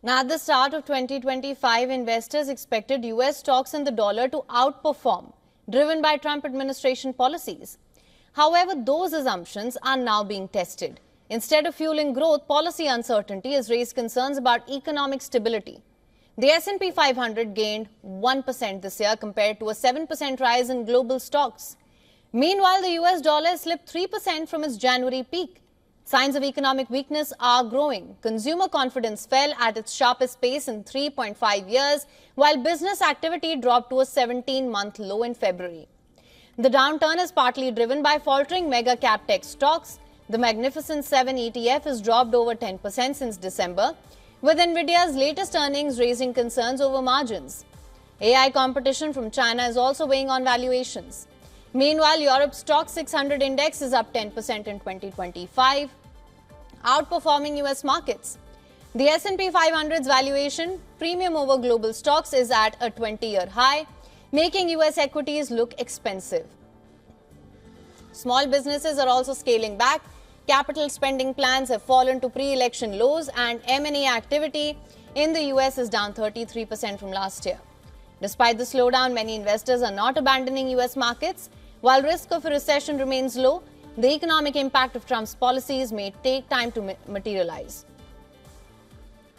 Now, at the start of 2025, investors expected US stocks and the dollar to outperform, driven by Trump administration policies. However, those assumptions are now being tested. Instead of fueling growth, policy uncertainty has raised concerns about economic stability. The S&P 500 gained 1% this year compared to a 7% rise in global stocks. Meanwhile, the US dollar slipped 3% from its January peak. Signs of economic weakness are growing. Consumer confidence fell at its sharpest pace in 3.5 years, while business activity dropped to a 17-month low in February. The downturn is partly driven by faltering mega-cap tech stocks. The Magnificent 7 ETF has dropped over 10% since December, with Nvidia's latest earnings raising concerns over margins. AI competition from China is also weighing on valuations. Meanwhile, Europe's Stoxx 600 index is up 10% in 2025, outperforming US markets. The S&P 500's valuation premium over global stocks is at a 20-year high, making US equities look expensive. Small businesses are also scaling back. Capital spending plans have fallen to pre-election lows, and M&A activity in the US is down 33% from last year. Despite the slowdown, many investors are not abandoning US markets. While risk of a recession remains low, the economic impact of Trump's policies may take time to materialize.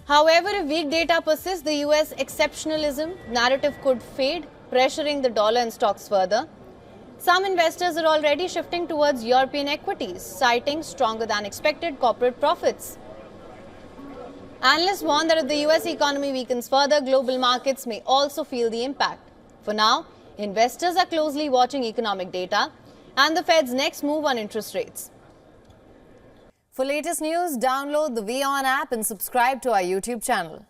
However, if weak data persists, the US exceptionalism narrative could fade, pressuring the dollar and stocks further. Some investors are already shifting towards European equities, citing stronger than expected corporate profits. Analysts warn that if the US economy weakens further, global markets may also feel the impact. For now, investors are closely watching economic data and the Fed's next move on interest rates. For latest news, download the WION app and subscribe to our YouTube channel.